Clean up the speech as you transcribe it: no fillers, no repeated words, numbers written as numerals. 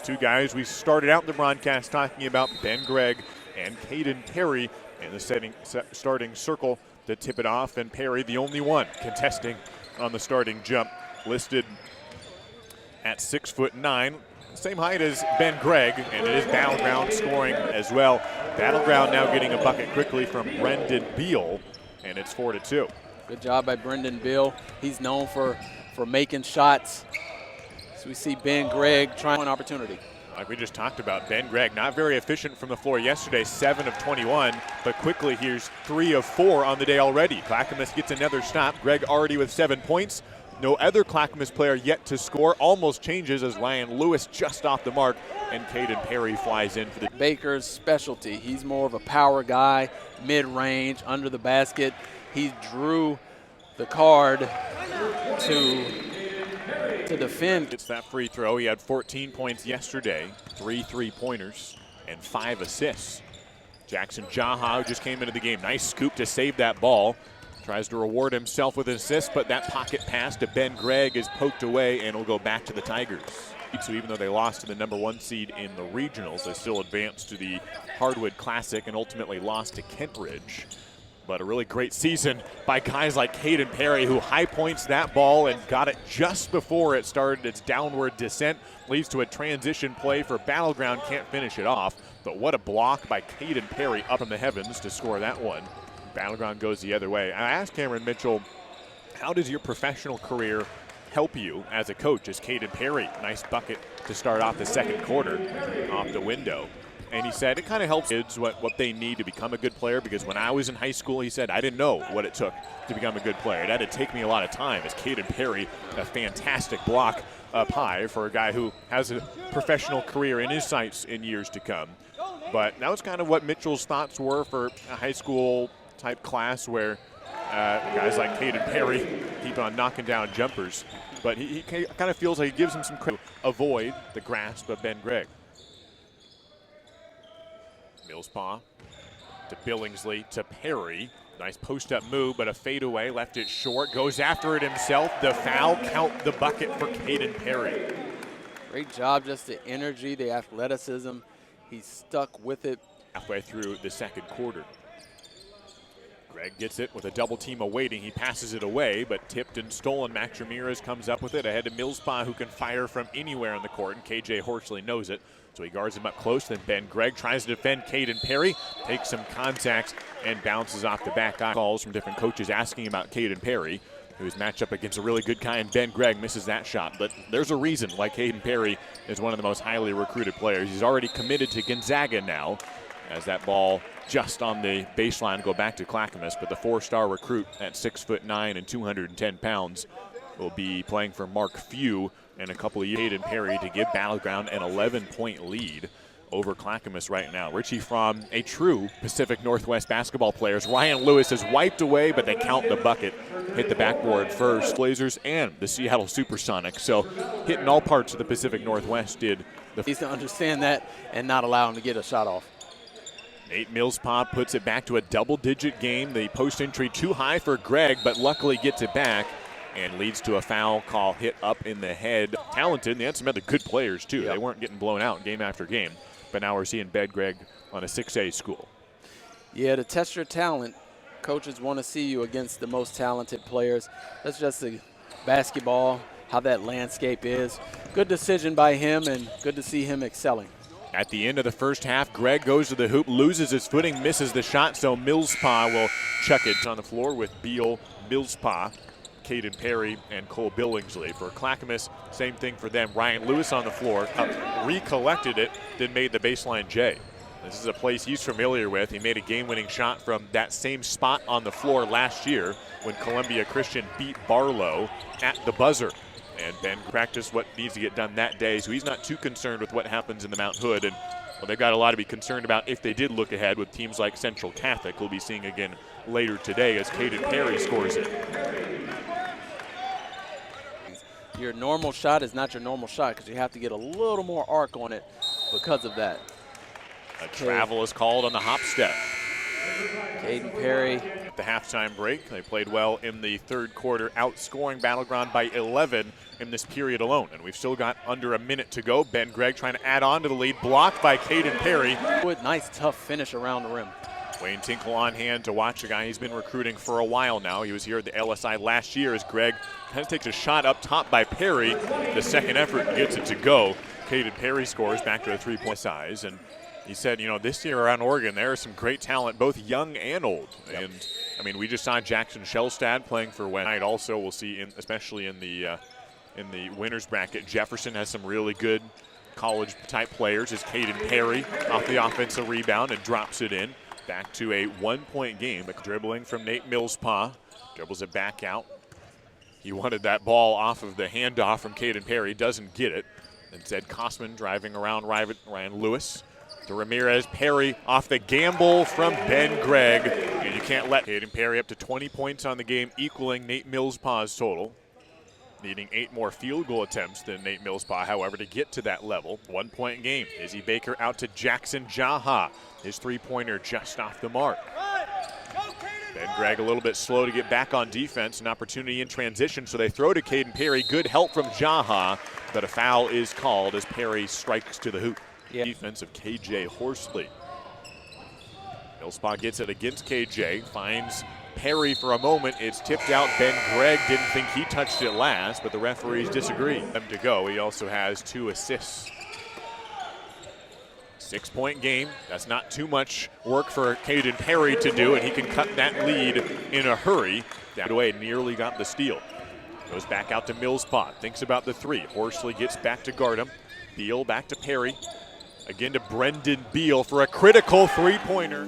two guys we started out the broadcast talking about, Ben Gregg and Kaden Perry, in the starting circle to tip it off, and Perry the only one contesting on the starting jump, listed at 6'9", same height as Ben Gregg, and it is Battleground scoring as well. Battleground now getting a bucket quickly from Brendan Beal, and it's 4-2. Good job by Brendan Beal. He's known for making shots. So we see Ben Gregg trying an opportunity. Like we just talked about, Ben Gregg not very efficient from the floor yesterday, 7 of 21, but quickly here's 3 of 4 on the day already. Clackamas gets another stop. Gregg already with 7 points. No other Clackamas player yet to score. Almost changes as Ryan Lewis just off the mark, and Kaden Perry flies in for the Baker's specialty. He's more of a power guy, mid-range, under the basket. He drew the card to defend. Gets that free throw. He had 14 points yesterday, 3 3-pointers, and 5 assists. Jackson Jaha, who just came into the game, nice scoop to save that ball. Tries to reward himself with an assist, but that pocket pass to Ben Gregg is poked away and will go back to the Tigers. So even though they lost to the #1 seed in the regionals, they still advanced to the Hardwood Classic and ultimately lost to Kentridge. But a really great season by guys like Kaden Perry, who high points that ball and got it just before it started its downward descent. Leads to a transition play for Battleground, can't finish it off. But what a block by Kaden Perry up in the heavens to score that one. Battleground goes the other way. I asked Cameron Mitchell, how does your professional career help you as a coach? As Kaden Perry, nice bucket to start off the second quarter off the window. And he said it kind of helps kids what they need to become a good player, because when I was in high school, he said, I didn't know what it took to become a good player. It had to take me a lot of time. As Kaden Perry, a fantastic block up high for a guy who has a professional career in his sights in years to come. But that was kind of what Mitchell's thoughts were for a high school type class where guys like Kaden Perry keep on knocking down jumpers. But he kind of feels like he gives him some credit to avoid the grasp of Ben Gregg. Millspaw to Billingsley to Perry. Nice post-up move, but a fadeaway, left it short, goes after it himself. The foul, count the bucket for Kaden Perry. Great job, just the energy, the athleticism. He's stuck with it. Halfway through the second quarter. Gregg gets it with a double team awaiting. He passes it away, but tipped and stolen. Max Ramirez comes up with it ahead to Millspaw, who can fire from anywhere on the court, and KJ Horsley knows it. So he guards him up close. Then Ben Gregg tries to defend Kaden Perry, takes some contacts, and bounces off the back. Calls from different coaches asking about Kaden Perry, who's matched up against a really good guy, and Ben Gregg misses that shot. But there's a reason why Kaden Perry is one of the most highly recruited players. He's already committed to Gonzaga now, as that ball just on the baseline go back to Clackamas. But the 4-star recruit at 6'9" and 210 pounds will be playing for Mark Few in a couple of years. Kaden Perry to give Battleground an 11-point lead over Clackamas right now. Richie Fromm, a true Pacific Northwest basketball player. Ryan Lewis is wiped away, but they count the bucket. Hit the backboard first. Blazers and the Seattle Supersonics. So hitting all parts of the Pacific Northwest did. He needs to understand that and not allow him to get a shot off. Nate Millspaw puts it back to a double-digit game. The post entry too high for Gregg, but luckily gets it back and leads to a foul call hit up in the head. Talented, and they had some other good players too. Yep. They weren't getting blown out game after game. But now we're seeing Ben Gregg on a 6A school. Yeah, to test your talent, coaches want to see you against the most talented players. That's just the basketball, how that landscape is. Good decision by him, and good to see him excelling. At the end of the first half, Gregg goes to the hoop, loses his footing, misses the shot, so Millspaw will chuck it on the floor with Beal, Millspaw, Kaden Perry, and Cole Billingsley. For Clackamas, same thing for them. Ryan Lewis on the floor, recollected it, then made the baseline J. This is a place he's familiar with. He made a game-winning shot from that same spot on the floor last year when Columbia Christian beat Barlow at the buzzer. And Ben practiced what needs to get done that day, so he's not too concerned with what happens in the Mount Hood. And well, they've got a lot to be concerned about if they did look ahead with teams like Central Catholic. We'll be seeing again later today as Kaden Perry scores it. Your normal shot is not your normal shot because you have to get a little more arc on it because of that. A travel is called on the hop step. Kaden Perry. At the halftime break, they played well in the third quarter, outscoring Battleground by 11 in this period alone. And we've still got under a minute to go. Ben Gregg trying to add on to the lead, blocked by Kaden Perry. With nice, tough finish around the rim. Wayne Tinkle on hand to watch a guy he's been recruiting for a while now. He was here at the LSI last year as Gregg kind of takes a shot up top by Perry. The second effort gets it to go. Kaden Perry scores back to the three-point size. And he said, you know, this year around Oregon, there is some great talent, both young and old. Yep. And, I mean, we just saw Jackson Shellstad playing for Wednesday night. Also, we'll see, especially in the winners bracket, Jefferson has some really good college-type players as Kaden Perry off the offensive rebound and drops it in. Back to a one-point game, but dribbling from Nate Millspaw. Dribbles it back out. He wanted that ball off of the handoff from Kaden Perry, doesn't get it. Instead, Kosman driving around Ryan Lewis. To Ramirez, Perry off the gamble from Ben Gregg. And you can't let Kaden Perry up to 20 points on the game, equaling Nate Millspaw's total. Needing 8 more field goal attempts than Nate Millspaw, however, to get to that level. 1-point game. Izzy Baker out to Jackson Jaha. His three-pointer just off the mark. Ben Gregg a little bit slow to get back on defense. An opportunity in transition, so they throw to Kaden Perry. Good help from Jaha, but a foul is called as Perry strikes to the hoop. Yeah. Defense of KJ Horsley. Millspaw gets it against KJ, finds Perry for a moment. It's tipped out. Ben Gregg didn't think he touched it last, but the referees disagree. Them to go. He also has 2 assists. 6-point game. That's not too much work for Kaden Perry to do, and he can cut that lead in a hurry. Down away, nearly got the steal. Goes back out to Millspaw. Thinks about the 3. Horsley gets back to guard him. Beal back to Perry. Again to Brendan Beal for a critical three-pointer.